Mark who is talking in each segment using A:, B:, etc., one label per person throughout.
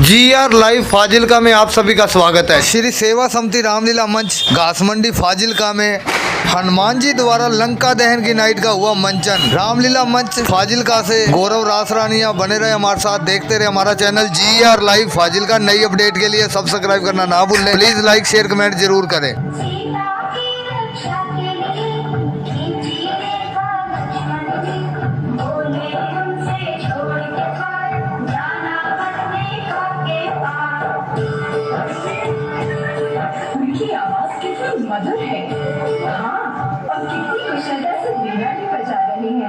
A: GR live Fazilka में आप सभी का स्वागत है। श्री सेवा समिति रामलीला मंच घासमंडी फाजिलका में हनुमान जी द्वारा लंका दहन की नाइट का हुआ मंचन। रामलीला मंच फाजिलका से गौरव रासरानिया बने रहे हमारे साथ, देखते रहे हमारा चैनल GR लाइव फाजिलका। नई अपडेट के लिए सब्सक्राइब करना ना भूलें। प्लीज लाइक शेयर कमेंट जरूर करें।
B: उनकी आवाज कितनी मधुर है। हाँ, और कितनी कुशलता से वीणा भी बजा रही है।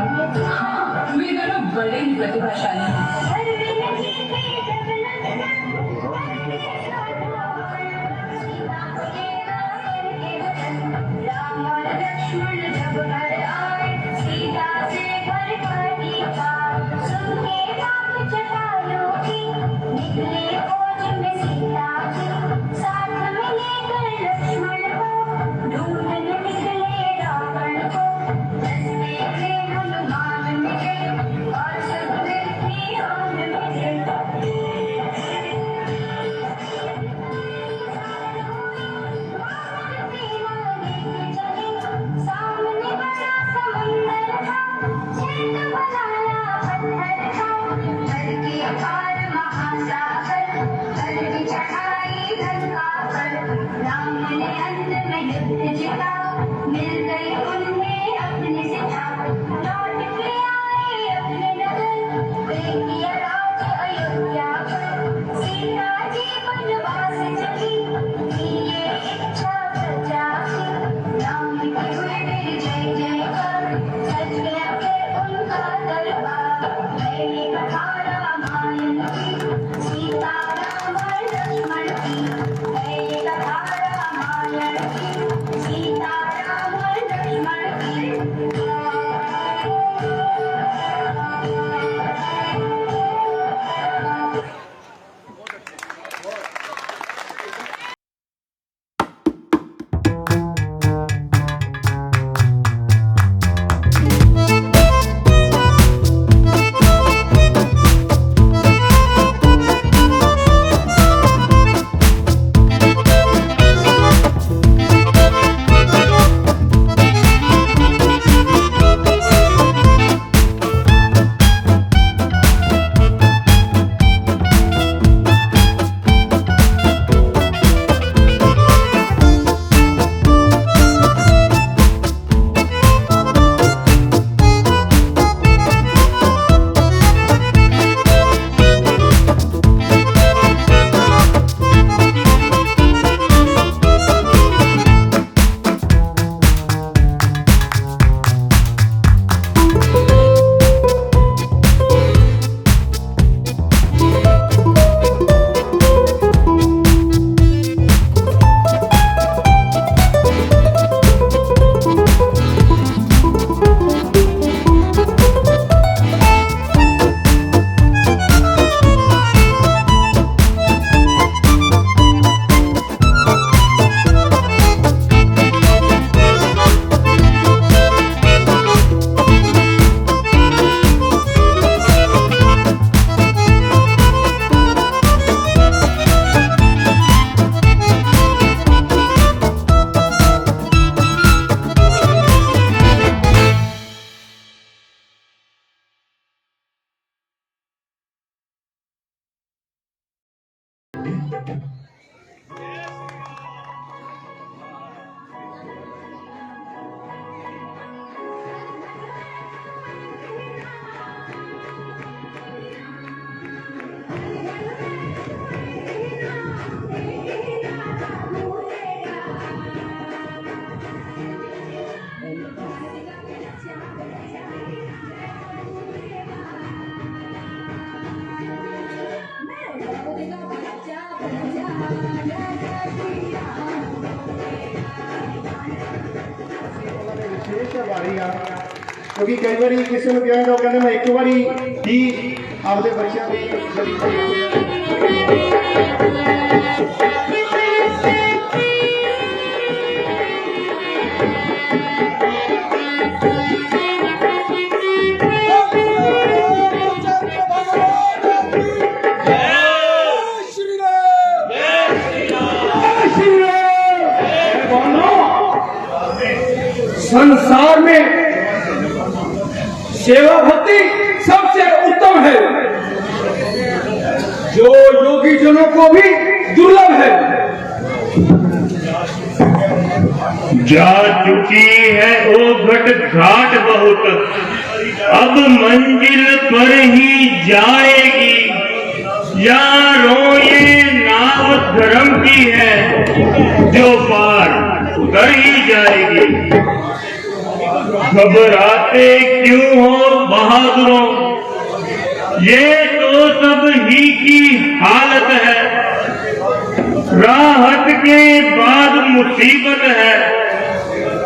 B: हाँ, वे दोनों बड़े ही प्रतिभाशाली हैं।
C: क्योंकि कई बार किसी को कहें तो कहते मैं एक बार ही आपके बच्चों की
D: संसार में सेवा भक्ति सबसे उत्तम है, जो योगी जनों को भी दुर्लभ है।
E: जा चुकी है ओ घट घाट बहुत, अब मंजिल पर ही जाएगी। यारों ये नाव धर्म की है, जो पार उतर ही जाएगी। घबराते क्यों हो बहादुरों, ये तो सब ही की हालत है। राहत के बाद मुसीबत है,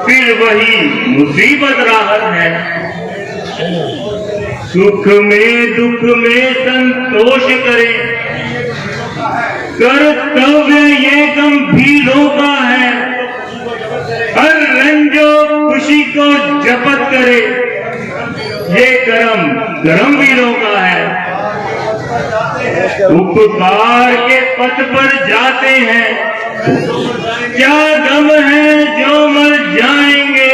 E: फिर वही मुसीबत राहत है। सुख में दुख में संतोष करे, कर्तव्य ये गंभीरों का है। हर रंजो खुशी को जपत करे, ये कर्म वीरों का है। उपकार के पथ पर जाते हैं, क्या गम है जो मर जाएंगे।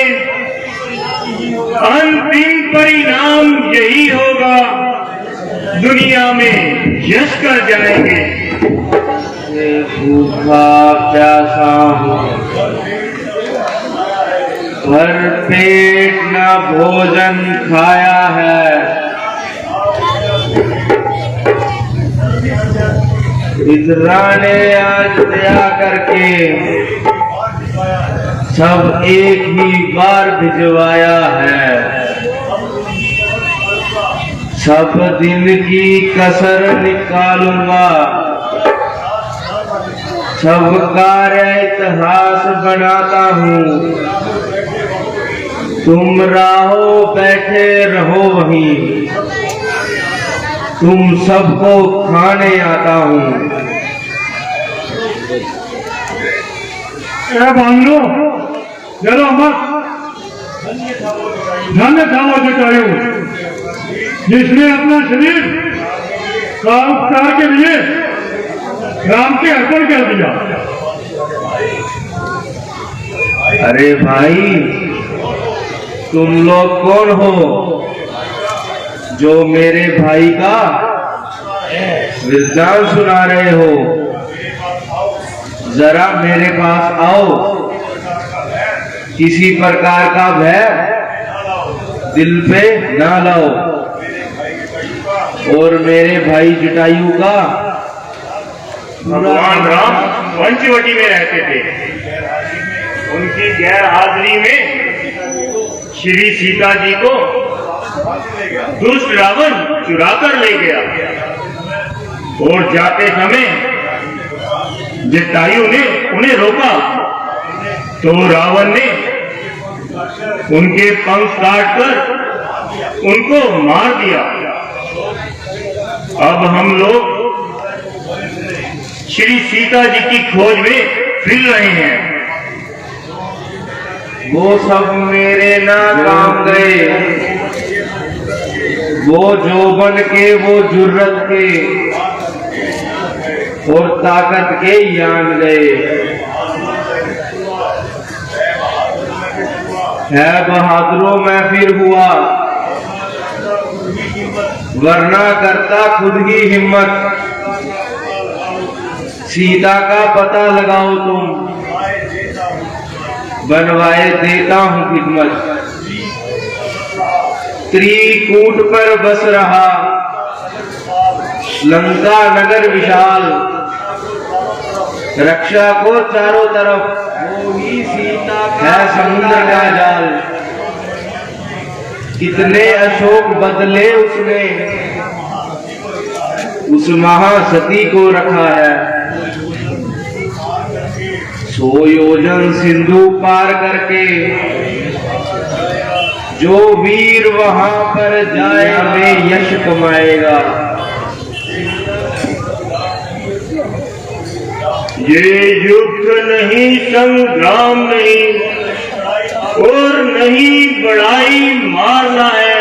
E: अंतिम परिणाम यही होगा, दुनिया में यश कर जाएंगे।
F: भूखा प्यासा हूँ, भर पेट न भोजन खाया है। इतना ने आज दया करके सब एक ही बार भिजवाया है। सब दिन की कसर निकालूंगा, सब कार्य इतिहास बनाता हूँ। तुम राहो बैठे रहो वहीं, तुम सबको खाने आता हूँ।
E: बांधो जरा मत, धन्य था वो जटायु, जिसने अपना शरीर कामकार के लिए राम के अर्पण कर दिया।
F: अरे भाई, तुम लोग कौन हो जो मेरे भाई का विज्ञान सुना रहे हो? जरा मेरे पास आओ। किसी प्रकार का भय दिल पे ना लाओ। और मेरे भाई जटायु का
E: भगवान राम पंचवटी में रहते थे। उनकी गैर हाजिरी में श्री सीता जी को दुष्ट रावण चुरा कर ले गया और जाते समय जटायु ने उन्हें रोका तो रावण ने उनके पंख काटकर उनको मार दिया। अब हम लोग श्री सीता जी की खोज में फिर रहे हैं।
F: वो सब मेरे ना काम गए, वो जोबन के, वो जुर्रत के और ताकत के यान गए। है बहादुरों मैं फिर हुआ, वरना करता खुद ही हिम्मत। सीता का पता लगाओ तुम, बनवाए देता हूं खिदमत। त्रिकूट पर बस रहा लंका नगर विशाल, रक्षा को चारों तरफ वो ही सीता है समुद्र का जाल। कितने अशोक बदले उसने, उस महासती को रखा है। 100 योजन सिंधु पार करके जो वीर वहां पर जाए में यश कमाएगा।
E: ये युद्ध नहीं, संग्राम नहीं और नहीं बड़ाई मारना है।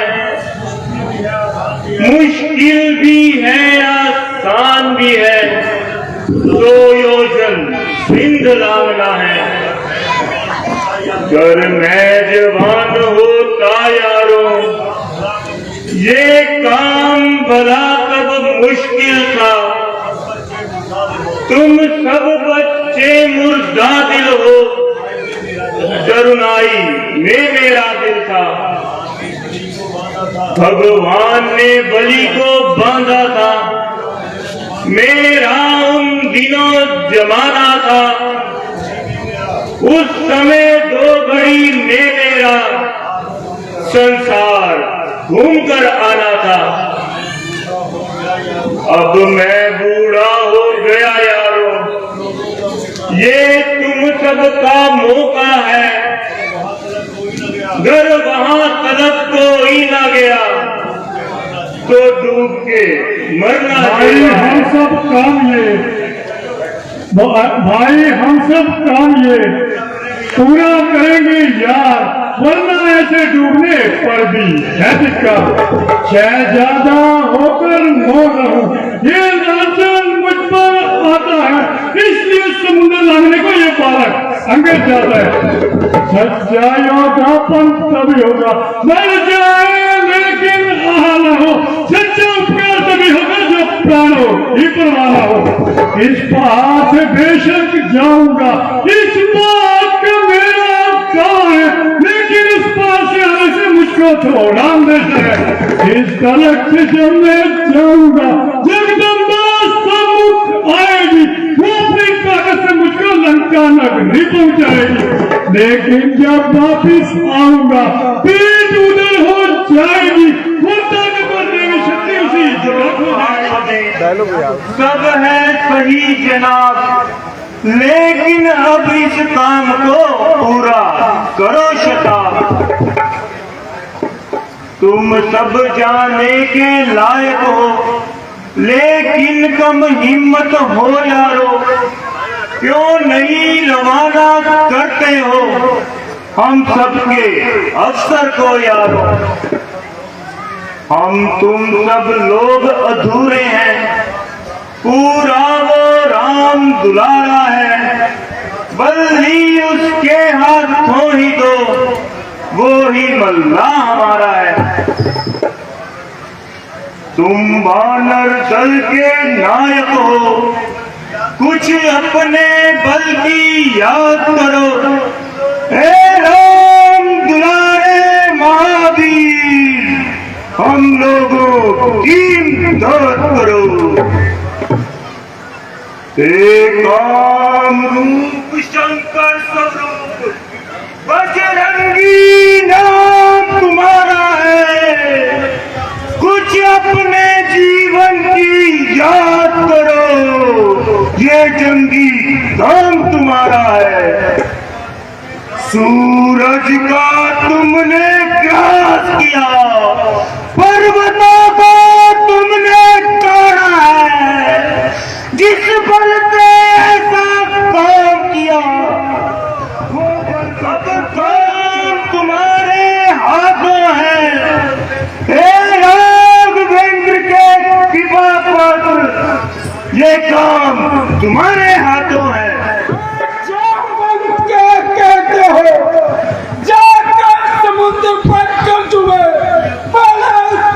E: मुश्किल भी है आसान भी है, 2 योजन सिंध लांघना है। कर मैं जवान होता यारों, ये काम भला कब मुश्किल था। तुम सब बच्चे मुर्दा दिल हो, करुणाई में मेरा दिल था। भगवान ने बलि को बांधा था, मेरा उन दिनों जमाना था। उस समय 2 घड़ी में मेरा संसार घूम कर आना था। अब मैं बूढ़ा हो गया यारों, ये तुम सबका मौका है। घर वहां तलक कोई ना गया तो डूब के मरना
G: भाई हम सब काम ये भाई हम सब काम ये पूरा करेंगे यार, वरना ऐसे डूबने पर भी है दिक्कत। शहजादा होकर मोर रहूं, ये लालच मुझ पर आता है, इसलिए समुद्र लगने को ये बालक अंग्रेज जाता है। सच्चाइयों का पंथ तभी होगा, मर जाए लेकिन आहा न हो। सच्चा उपकार तभी होगा जो प्राणों ही परवाना हो। इस पहाड़ से बेशक जाऊंगा, इस बात का मेरा गाँव है, लेकिन इस पार से आने से मुझको थोड़ा अंदेशा है। इस तलक से जब मैं जाऊंगा, जगदम्बा सम्मुख आएगी, वो अपनी ताकत से मुझको लंका नगरी पहुंचाएगी। लेकिन जब वापिस आऊंगा, पीठ उधर हो जाएगी, वो ताकत करने की शक्ति उसी जगह को
E: सब है सही जनाब, लेकिन अब इस काम को पूरा करो शताब। तुम सब जाने के लायक हो, लेकिन कम हिम्मत हो यारो। क्यों नहीं रवाना करते हो हम सबके अफसर को यारो। हम तुम सब लोग अधूरे हैं, पूरा वो राम दुलारा है। बल्ली उसके हाथों ही दो, वो ही मल्ला हमारा है। तुम वानर दल के नायक हो, कुछ अपने बल की याद करो। हे राम दुलारे महावीर, हम लोगों की दौलत करो। काम रूप शंकर स्वरूप बजरंगी नाम तुम्हारा है। कुछ अपने जीवन की याद करो, ये जंगी काम तुम्हारा है। सूरज का तुमने ग्रास किया, पर्वतों को तुमने तोड़ा है। जिस बल से ऐसा काम किया, वो अब काम तुम्हारे हाथों है। हे राघवेंद्र के कृपा पात्र, ये काम तुम्हारे हाथों है।
D: कहते हो जाकर समुद्र पर कर दूंगे, पहले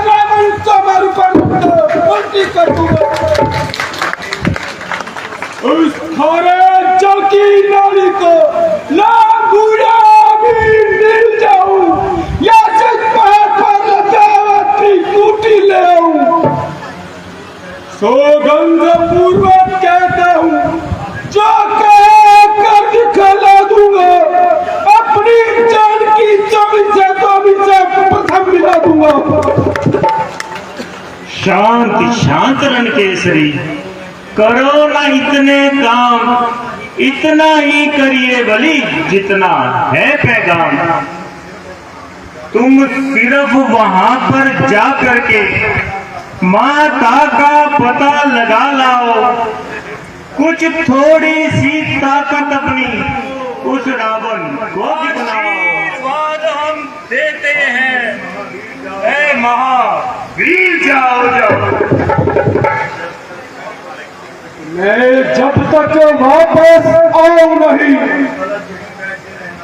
D: रावण तुम्हारे ऊपर उल्टी कर दूंगा। उस खारे जल की नाली को लांगूड़ा भी मिल जाऊं, या सिर्फ पहाड़ पर लतावती कूटी ले आऊं। सौगंध पूर्वक कहता हूं, जो कर दिखला दूंगा। अपनी जान की चोरी से प्रथम मिला दूंगा।
E: शांत शांत रण केसरी, करो ना इतने काम, इतना ही करिए बलि जितना है पैगाम। तुम सिर्फ वहां पर जा करके माता का पता लगा लाओ। कुछ थोड़ी सी ताकत अपनी उस रावण को दिखलाओ। बाद हम देते हैं, ऐ महावीर जाओ जाओ।
D: मैं जब तक वापस आऊं नहीं,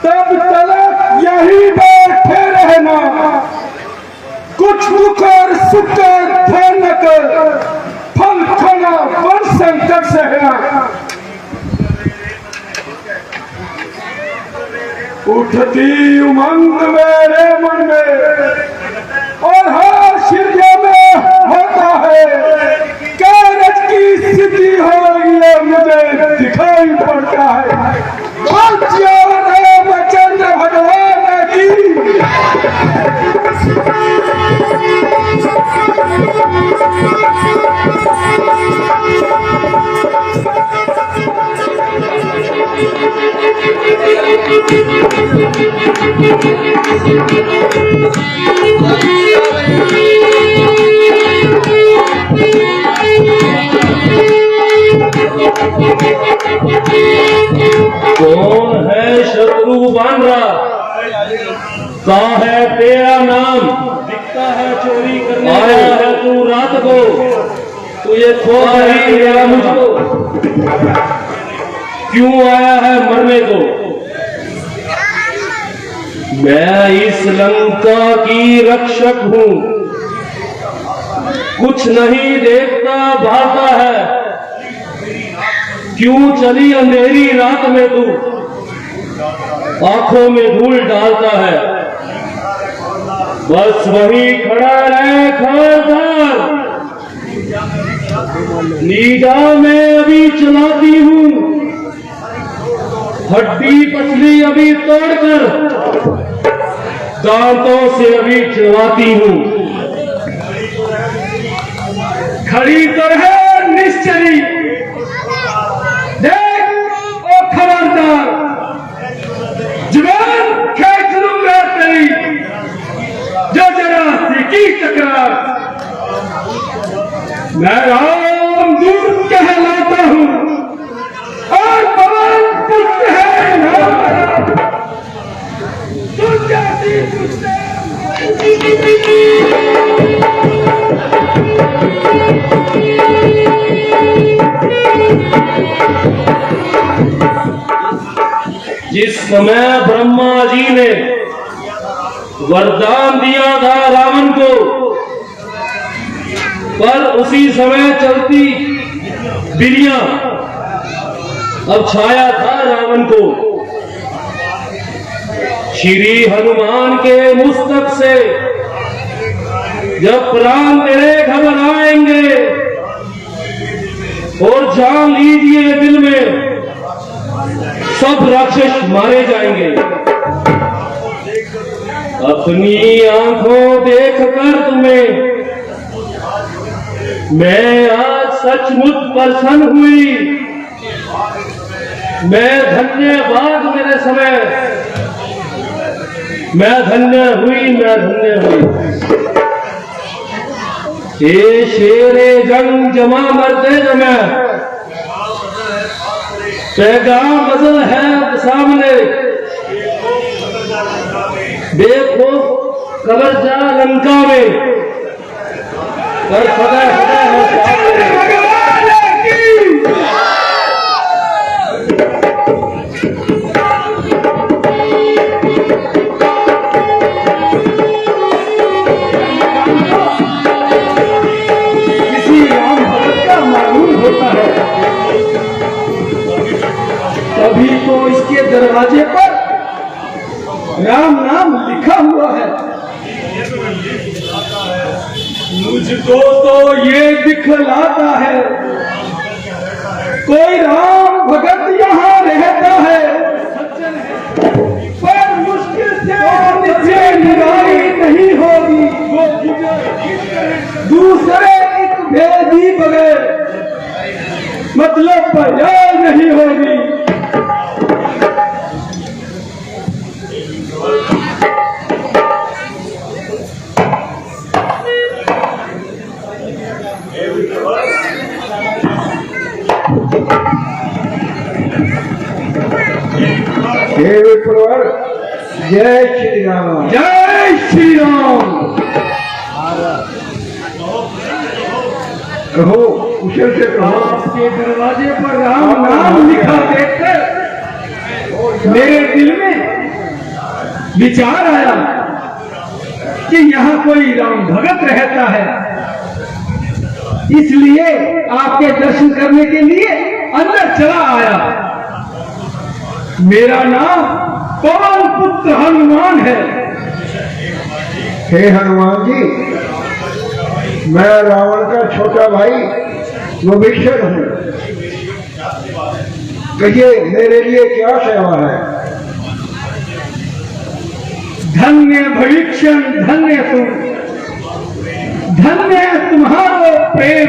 D: तब तलक यही बैठे रहना, कुछ मुकर सुकर ध्यान न कर, फल खाना वन संकट सहना। उठती उमंग मेरे मन में और हर शिर्या में होता है, कारज की स्थिति हो ये मुझे दिखाई पड़ता है। रामचंद्र भगवान की।
F: कौन है शत्रु बांद्रा, कहाँ है तेरा नाम, दिखता है चोरी करने आया है तू रात को, तुझे खो नहीं गया मुझको, क्यों आया है मरने को। मैं इस लंका की रक्षक हूँ, कुछ नहीं देखता भाता है, क्यों चली अंधेरी रात में तू, आंखों में धूल डालता है। बस वही खड़ा रहे खबरदार, नीजा में अभी चलाती हूँ, हड्डी पसली अभी तोड़कर दांतों से अभी चलवाती हूँ।
D: खड़ी तो है निश्चरी, देख ओ खबरदार, जुबान खींच लूंगा तेरी, जो जरा सी की टकरार। मैं राम दूत कहलाता हूँ और पवन पुत्र है हमारा, तुम जाती तुझसे
F: जिस समय ब्रह्मा जी ने वरदान दिया था रावण को, पर उसी समय चलती बिलियां अब छाया था रावण को। श्री हनुमान के मुस्तक से जब प्राण तेरे घबराएंगे और जान लीजिए दिल में, सब राक्षस मारे जाएंगे। अपनी आंखों देखकर तुम्हें मैं आज सचमुच प्रसन्न हुई। मैं धन्यवाद मेरे समय, मैं धन्य हुई, मैं धन्य हुई। ये शेरे जंग जमा मरते जमा, पैगाम बदल है सामने, देखो कबर जा लंका में, पर सदा सदा है
D: किसी राम भगत का मालूम होता है, तभी तो इसके दरवाजे पर राम नाम लिखा हुआ है। मुझको तो ये दिखलाता है कोई राम भगत यहाँ रहता है, पर मुश्किल से निगाही नहीं होगी, दूसरे एक भेदी बगैर मतलब बजाय नहीं होगी। जय श्री राम, जय श्री राम। कहो, कुशल से कहो। आपके दरवाजे पर राम नाम लिखा देखकर मेरे दिल में विचार आया कि यहाँ कोई राम भगत रहता है, इसलिए आपके दर्शन करने के लिए अंदर चला आया। मेरा नाम पवन पुत्र हनुमान है।
C: हे हनुमान जी, मैं रावण का छोटा भाई विभीषण हूँ। कहिए मेरे लिए क्या सेवा है?
D: धन्य भविष्य, धन्य तुम, धन्य तुम्हारो प्रेम,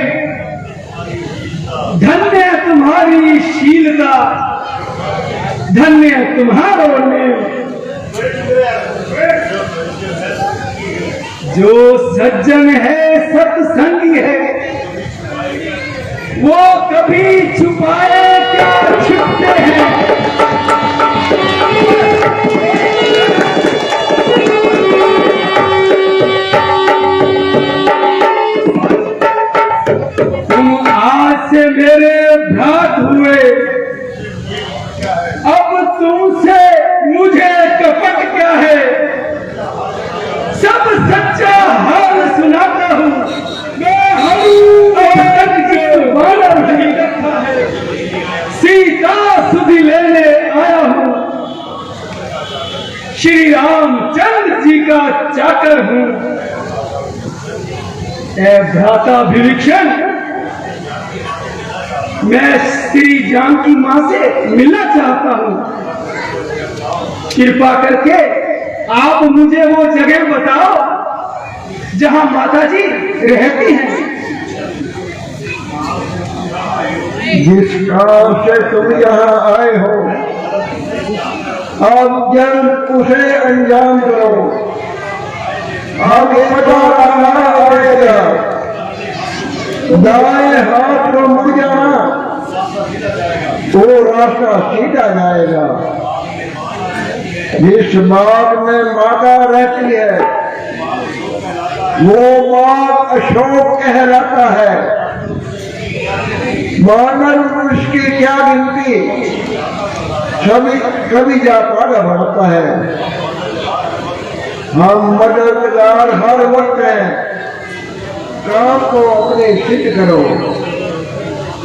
D: धन्य तुम्हारी शीलता, धन्य तुम्हारो नेम। जो सज्जन है सत्संगी है, वो कभी छुपाए क्या छिपते हैं। तुम आज से मेरे भ्रात हुए, अब तुमसे मुझे कपट क्या है। सब सच्चा हाल सुनाता हूँ, मैं हनुमान के वानर नहीं रखा है, सीता सुधि लेने आया हूँ, श्री रामचंद्र जी का चाकर हूँ। ए भ्राता विभीषण, मैं श्री जानकी मां से मिलना चाहता हूँ। कृपा करके आप मुझे वो जगह बताओ जहां माता जी रहती हैं।
C: जिस काम से तुम यहाँ आए हो, अब जल्द उसे अंजाम करो। अब पता आएगा, दाएं हाथ को मुड़ जाना, वो रास्ता सीधा जाएगा। जिस बाग में माता रहती है, वो बाग अशोक कहलाता है। वानर वंश की क्या गिनती, कभी जा पागा बढ़ता है। हम मददगार हर वक्त हैं, काम को अपने सिद्ध करो।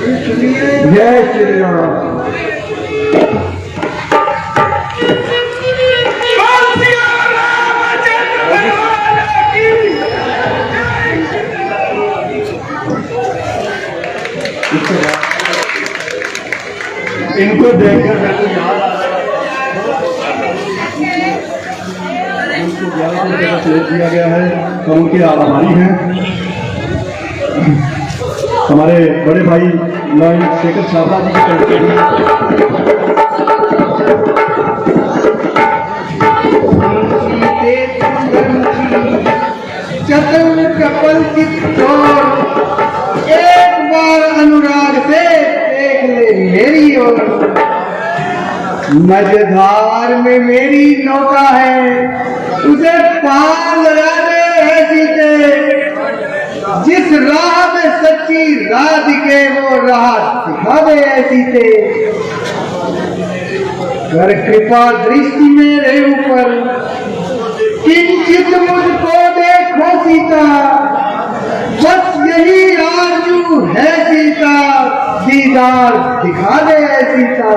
C: इसलिए जय श्री राम। इनको देखकर मेरे को याद आ रहा है, उनको 1100 रुपये का प्लेट दिया गया है और उनके आभारी हैं हमारे बड़े भाई लाइन शेखर छात्रा जी की तरफ
H: चतुर कपल एक बार अनुराग से देख ले मेरी ओर। मझधार में मेरी नौका है, उसे पार लगा दे ऐसी से। जिस राह में सच्ची राह दिखे, वो राह दिखा दे ऐसी से। कर कृपा दृष्टि मेरे ऊपर, किंचित मुझको देखो सीता। बस यही आरज़ू है सीता, दीदार दिखा दे ऐ सीता।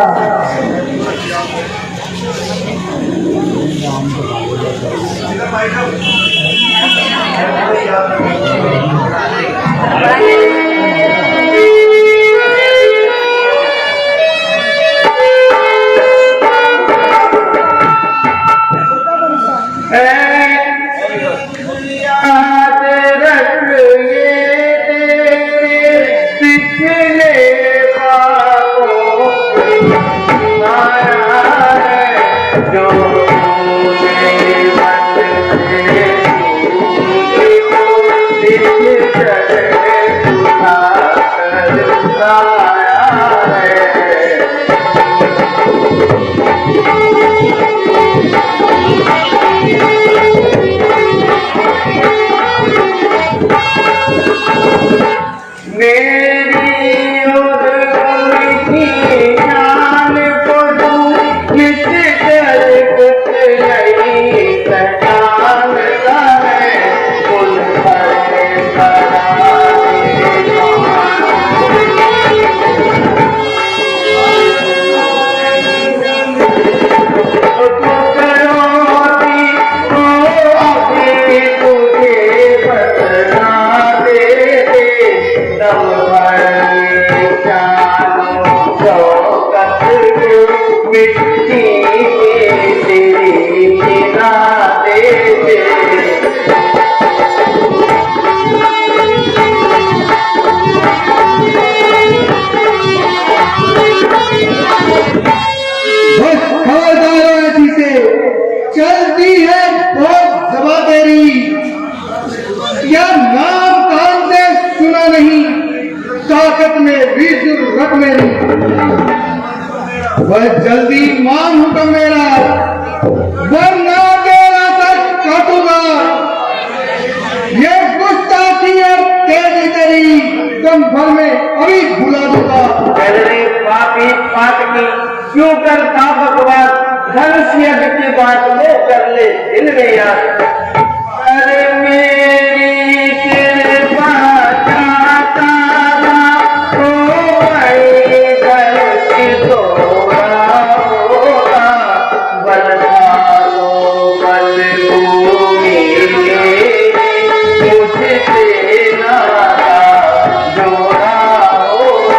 H: चले मिट्टी में तेरी मिला दे बस खबरदार ऐसी से चलती है बहुत जबा तेरी या नाम कान से सुना नहीं ताकत में भी जरूरत मेरी वह जल्दी मान हुक्म मेरा वरना तेरा सच काटूंगा ये गुस्ताखी है तेरी तेरी दम भर में अभी भुला दूंगा
I: पहले पापी पाटकी क्यों करता बकवास धनुष्य की बात को कर ले दिल में याद अरे मेरी कृपा चाहता तो भाई धनुष तोड़ा होगा बलधारो बल भूमि मुझसे नाता जोड़ा होगा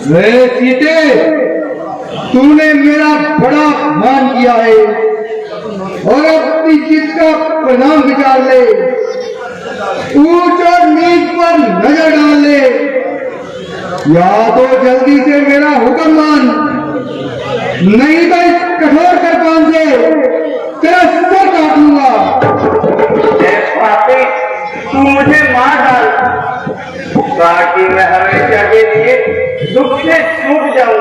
H: वे सीते तूने मेरा बड़ा मान किया है और अपनी जिद का परिणाम विचार ले ऊंच और नीच पर नजर डाल ले या तो जल्दी से मेरा हुक्म मान नहीं तो इस कठोर कृपान से तेरा सर काट लूंगा
I: पापी तू मुझे मार डाल ताकि मैं हमेशा के लिए दुख से छूट जाऊं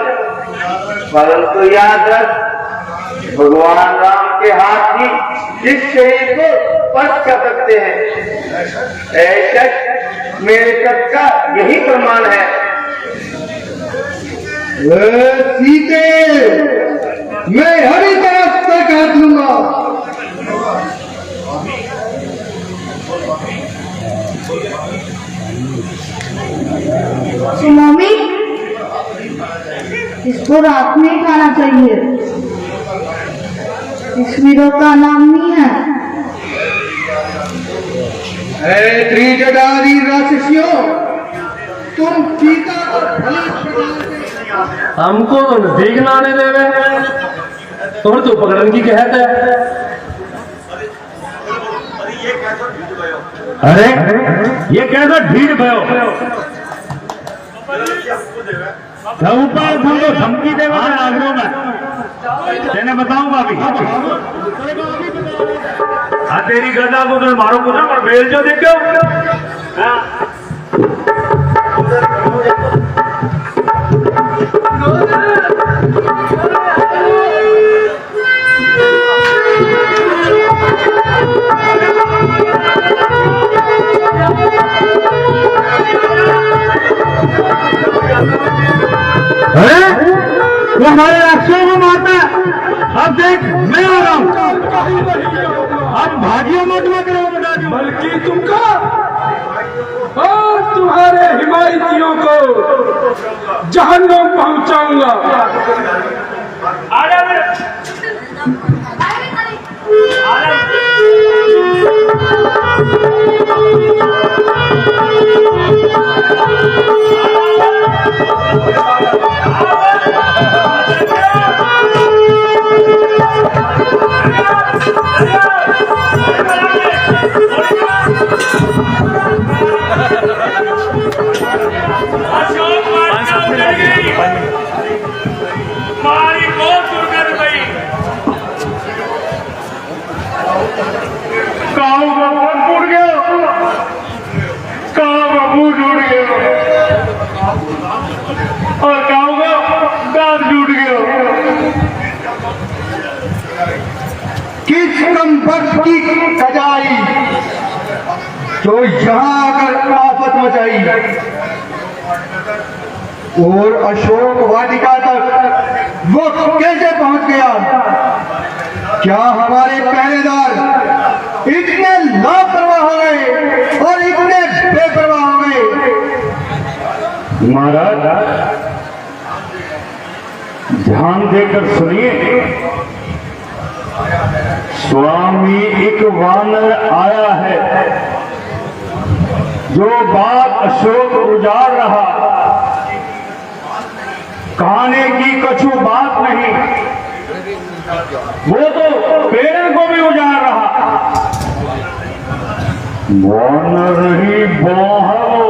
I: परंतु याद रख भगवान राम के हाथ ही इस शरीर को स्पर्श कर सकते हैं ऐसा मेरे सच का यही प्रमाण है
H: सीते मैं हरी तरह से काट लूंगा
J: मम्मी इसको रात में ही खाना चाहिए इस वीरों का नाम नहीं है
H: त्रिजटारी राक्षसियों तुम सीता
F: हमको भीग नाने देवे और तू पकड़न की कहत है अरे ये कैसा ढीठ भयो ऊपर तुमको धमकी देगा नागरों में तेने बताऊंगा अभी हाँ तेरी गदा को तो मारो कुछ पर बेल जो देखो अरे वो हमारे राक्षसों को मारता है अब देख मैं आ रहा हूँ अब भागियों मत मत करो बल्कि तुमको और तुम्हारे हिमायतियों को जहन्नुम पहुंचाऊंगा
D: हमारी बहुत दुर्गंध गई।
G: काऊ बाबू टूट गया, काऊ बाबू टूट गया और काऊ का दांत टूट गया।
H: किस कमबख्त की कजाई जो यहाँ आकर आफत मचाई और अशोक वाटिका तक वो कैसे पहुंच गया? क्या हमारे पहरेदार इतने लापरवाह हो गए और इतने बेपरवाह हो गए?
G: महाराज ध्यान देकर सुनिए। स्वामी एक वानर आया है जो बात अशोक उजाड़ रहा, खाने की कछु बात नहीं, वो तो पेड़ को भी उजाड़ रहा। वानर नहीं वो है वो,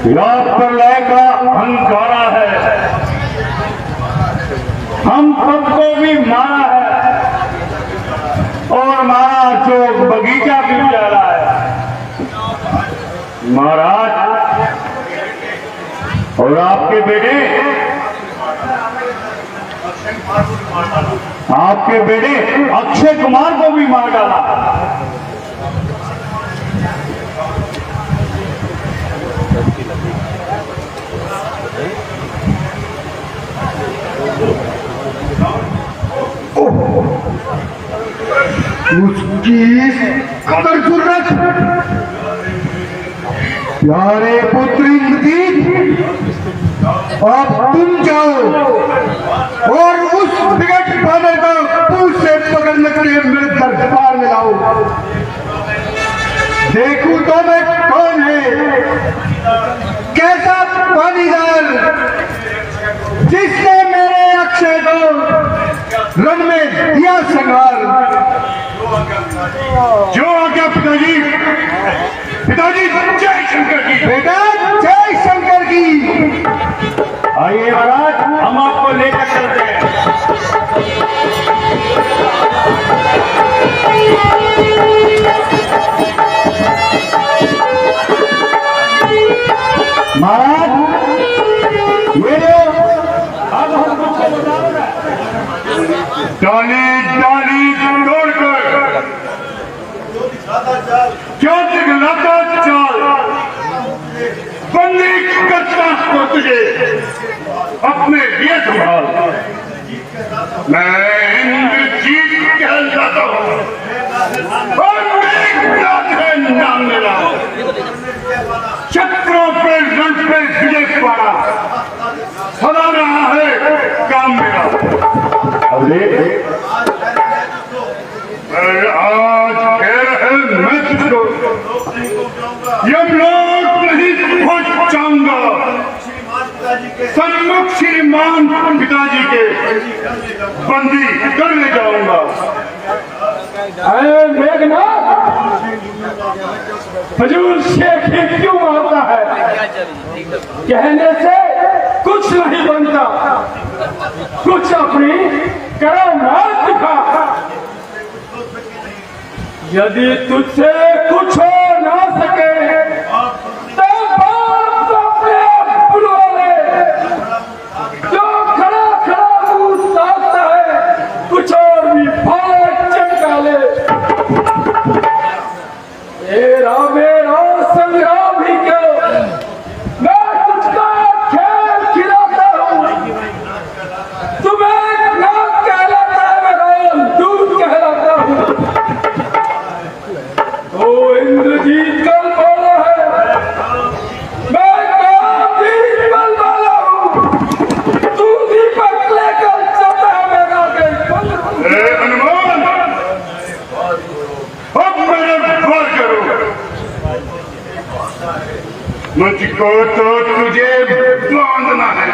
G: या प्रलय का अंकारा है। हम सबको भी मारा है और मारा अशोक बगीचा भी उजाड़ा है। महाराज और आपके बेटे अक्षय कुमार को भी मार डाला।
H: उसकी कदर जरूरत प्यारे पुत्र इंद्रजीत, अब तुम जाओ और उस विकट बादल को पूछ से पकड़ने के लिए मेरे दरबार में लाओ। देखूं तो मैं कौन है, कैसा पानीदार जिसने मेरे अक्षय को रण में दिया संगार।
G: जो आज्ञा पिताजी। पिताजी जय शंकर की।
H: बेटा जय शंकर की।
G: आइए महाराज, हम आपको लेकर चलते हैं। महाराज ये अब हम कुछ बता रहे हैं। डाली डाली तोड़कर क्यों दिखलाता चाल, बंदी करता को तुझे अपने लिए संभाल। मैं इंद्रजीत कहलाता हूँ और नाम मेरा। चक्रों पे रण पे विजय पारा सदा रहा है काम मेरा। अरे आज कह रहे मैं तुझको यमलोक नहीं पहुंच जाऊंगा। सन्मुख श्रीमान पिताजी के बंदी कर ले जाऊंगा।
D: अरे मेघनाथ, फजूल शेख ही क्यों मारता है? कहने से कुछ नहीं बनता, कुछ अपनी करामात दिखा। यदि तुझसे कुछ हो ना सके तो बाप को अपने बुलवा ले। जो खड़ा खड़ा मुंह ताकता है कुछ और भी फाड़ चमका ले। मेरा संग्राम ही क्यों, मैं तुझको खेल खिलाता हूँ। तुम्हें नाक कहलाता है, मैं दूध कहलाता हूँ। तो
G: को तो तुझे बांधना है,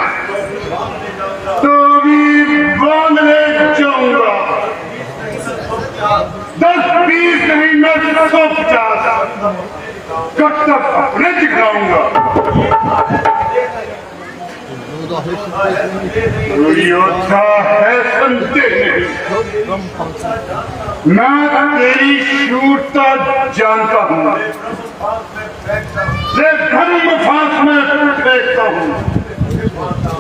G: तो भी बांधने जाऊंगा। 10-20 नहीं, मैं 150 कब तक अपने दिखाऊंगा। योद्धा है संदेह नहीं, मैं तेरी शूरता जानता हूँ, धर्म फांस में फेंकता हूँ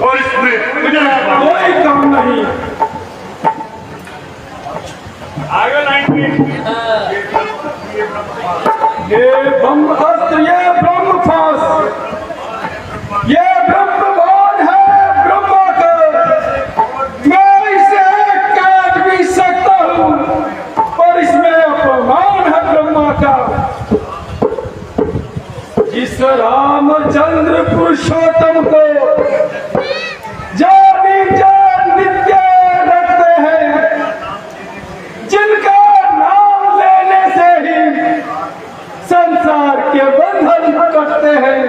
G: और इसमें
D: कोई काम नहीं।
G: आगे
D: ये ब्रह्म अस्त्र, ये ब्रह्म फांस, ये ब्रह्म बाण है ब्रह्मा का। मैं इसे काट भी सकता हूँ, पर इसमें अपमान है ब्रह्मा का। जिस रामचंद्र पुरुषोत्तम को जानी जान नित्य रखते हैं, जिनका नाम लेने से ही संसार के बंधन कटते हैं,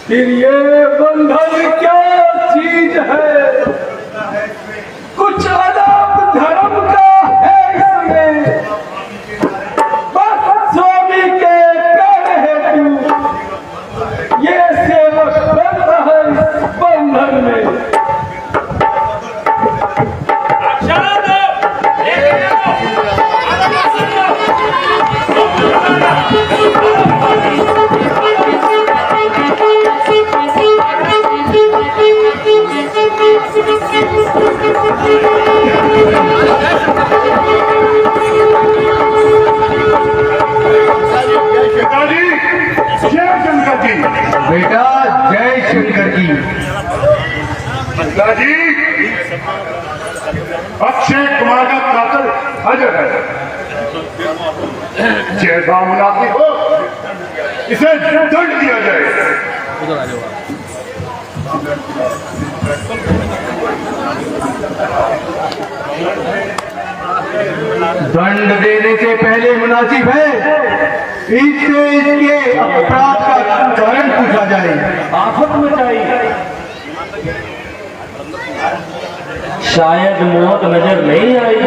D: फिर ये बंधन क्या चीज है? कुछ अदब धर्म का है इसमें, बस स्वामी के कहने हेतु ये सेवक बनता है इस बंधन में।
G: पिताजी, जय शंकर जी।
H: बेटा जय शंकर की।
G: पिताजी, अक्षय कुमार का कातल अजय है, जैसा मुनासिब हो इसे दंड दिया जाए।
H: दंड देने से पहले मुनासिब है इससे इसके अपराध का कारण पूछा जाए।
F: आफत मचाई, शायद मौत नजर नहीं आई।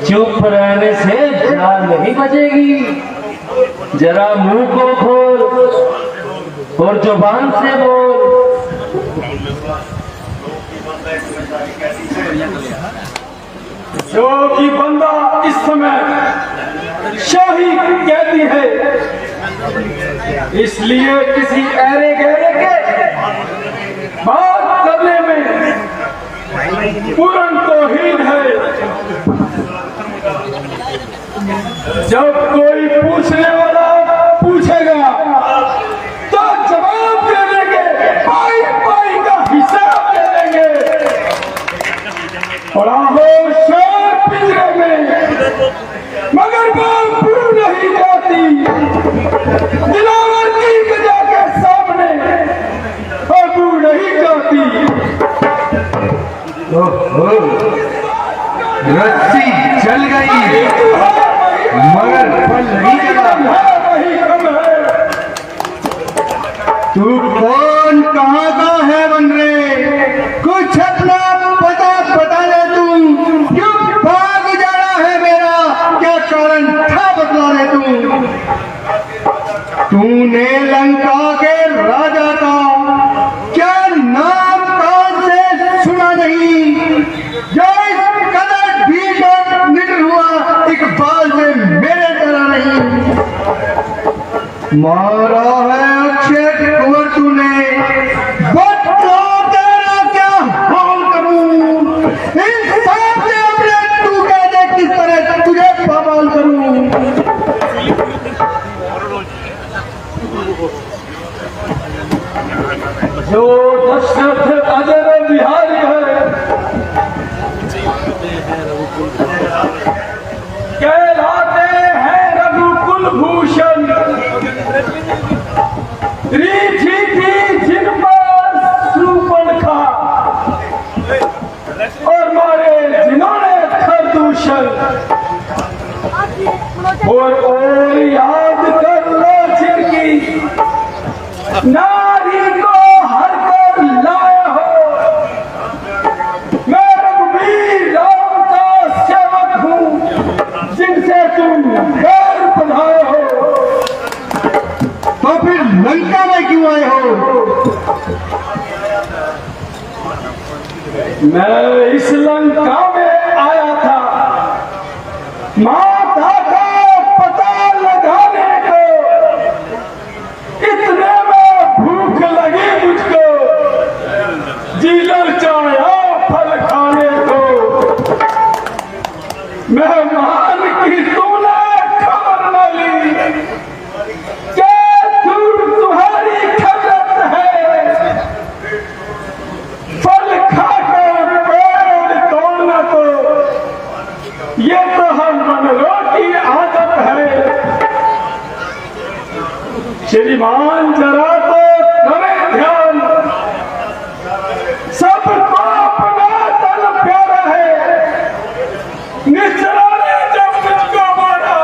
F: चुप रहने से जान नहीं बचेगी। जरा मुंह को खोल और जुबान से बोल।
D: जो कि बंदा इस समय शाही कहती है, इसलिए किसी ऐरे गहरे के बात करने में पूर्ण तौहीन है। जब कोई पूछने वाला पूछेगा तो जवाब दे देंगे, पाई पाई का हिसाब दे देंगे। पड़ा हो शोर पिंजरे में, मगर बाबू नहीं जाती। दिलावर की वजह के सामने बाबू नहीं जाती।
H: रस्सी जल गई मगर फल नहीं चला। तू कौन कहाँ का है बन रे? कुछ अपना पता बता ले। तू क्यों भाग जाना है मेरा? क्या कारण था बतला ले तू। तूने लंका के राजा का क्या नाम कान से सुना नहीं? जो इस कदर भी निडर हुआ इकबाल से मेरे तरह नहीं। मारा है अक्षय कुंवर तूने, बता तेरा क्या हाल करूं? इंसाफ से अपने तू कह दे किस तरह तुझे बवाल करूं।
D: जो दशरथ अजर बिहारी है, कहलाते हैं रघुकुल भूषण। रीठी थी जिन पर शूर्पणखा और मारे जिन्होंने खरदूषण। और याद कर लो मैं इस लंका में आया था माता का पता लगाने को, इतने में भूख लगी मुझको, जी ललचाया फल खाने को। मेहमान की तूने खबर न ली, क्या तुम्हारी खबरत है, फल खाकर पेड़ तोड़ना तो ये तो हम मनों की आदत है। श्रीमान जरा तो करें ध्यान, सबको अपना तन प्यारा है। निचरा ने जब मुझको मारा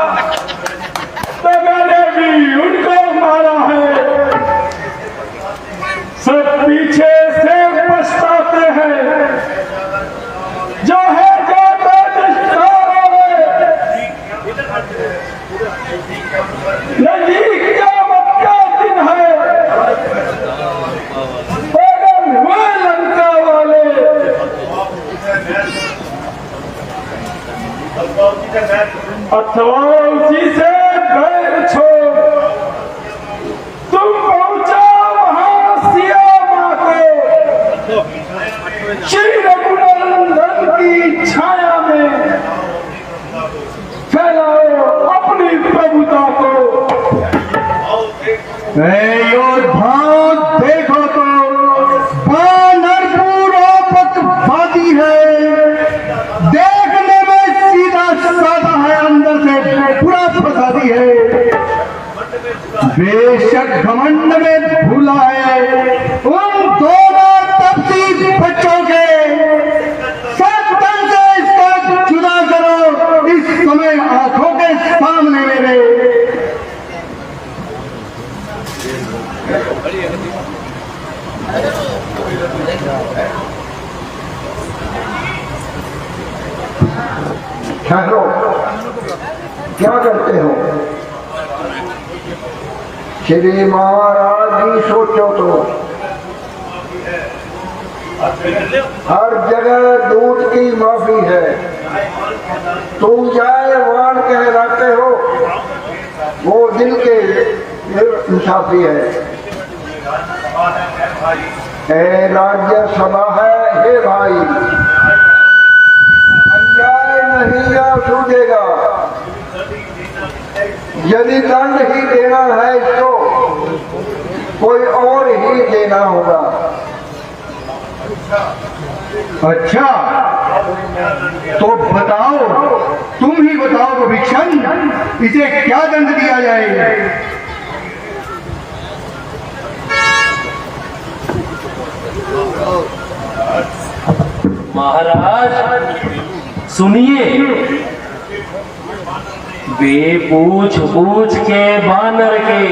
D: तो मैंने भी उनको मारा है। सब पीछे से पछताते हैं, जो है जाता दस्तारों में। नजीक क़यामत का दिन है, मगर वो लंका वाले अथवा उसी से बैर छोड़ तुम पहुंचा वहां सिया मां को, श्री रघुनंदन की छाया में फैलाओ अपनी प्रभुता को।
H: योद्धाओं देखो तो बानरपुर पतवादी है, देखने में सीधा साधा है, अंदर से पूरा प्रसादी है। बेशक घमंड में भूला है उन दोनों तपसी बच्चों के, सत्तर से इसको जुदा करो इस समय आंखों के सामने मेरे।
C: ठहरो, क्या करते हो? श्री महाराज जी सोचो तो, हर जगह दूध की माफी है, तुम जाए वाण कहलाते हो, वो दिल के इंसाफी है। ए राज्य सभा है हे भाई, अन्याय नहीं या सूझेगा। यदि दंड ही देना है इसको, कोई और ही देना होगा।
H: अच्छा तो बताओ, तुम ही बताओ भिक्षण, इसे क्या दंड दिया जाए?
F: महाराज सुनिए, वे पूछ पूछ के बानर के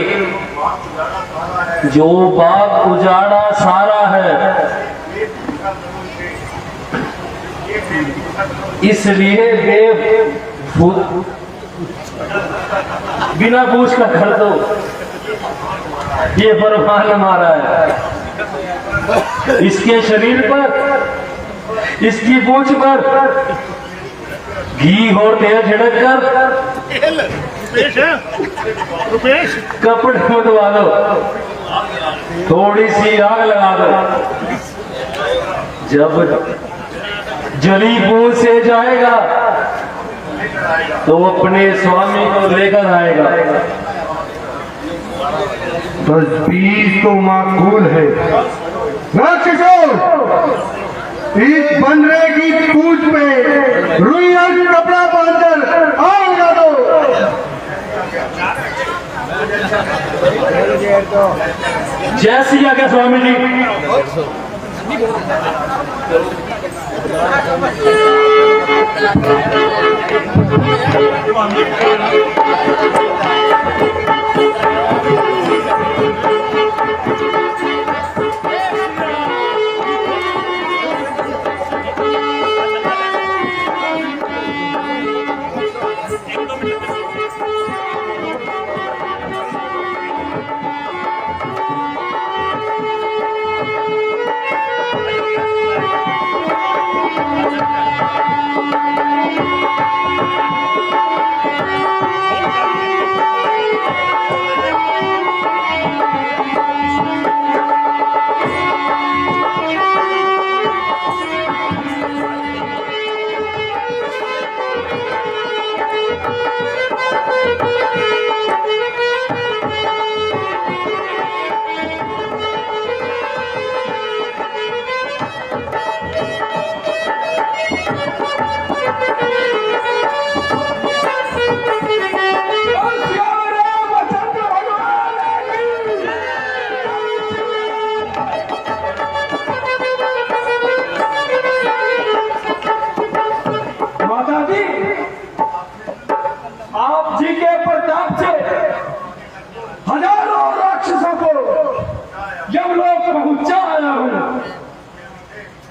F: जो बाग उजाड़ा सारा है, इसलिए वे बिना पूछ का कर दो, ये बरमान मारा है। इसके शरीर पर, इसकी पूंछ पर घी और तेल छिड़क कर कपड़े मुदवा दो, थोड़ी सी आग लगा दो। जब जली पूंछ से जाएगा तो अपने स्वामी को लेकर आएगा।
H: तजवीज तो माकूल है। राक्षसों, इस बंदरे की पूंछ पे रुई और कपड़ा बांधकर आग लगा दो।
F: जय सिया के स्वामी जी।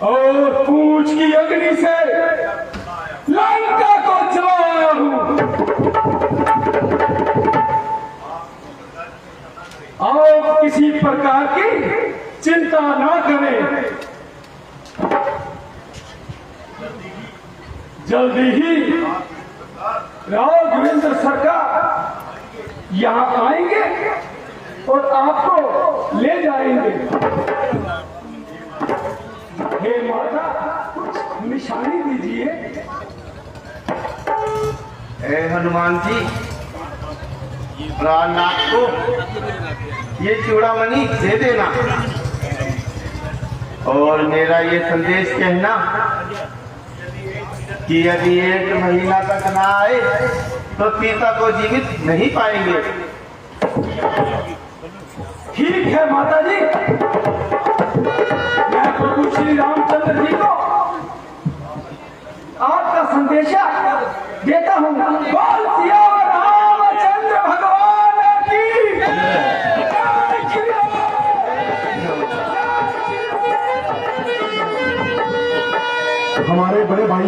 D: और पूछ की अग्नि से लंका को जलाया हूं। आप किसी प्रकार की चिंता ना करें, जल्दी ही राघवेंद्र सरकार यहाँ आएंगे और आपको ले जाएंगे। हे माता, कुछ निशानी दीजिए।
I: ए हनुमान जी, रामनाथ को ये चूड़ामणि दे देना और मेरा ये संदेश कहना कि यदि 1 महीना तक ना आए तो सीता को जीवित नहीं पाएंगे।
D: ठीक है माता जी, मैं प्रभु श्री रामचंद्र जी को आपका संदेशा देता हूँ। बोल सियावर रामचंद्र भगवान की
C: हमारे बड़े भाई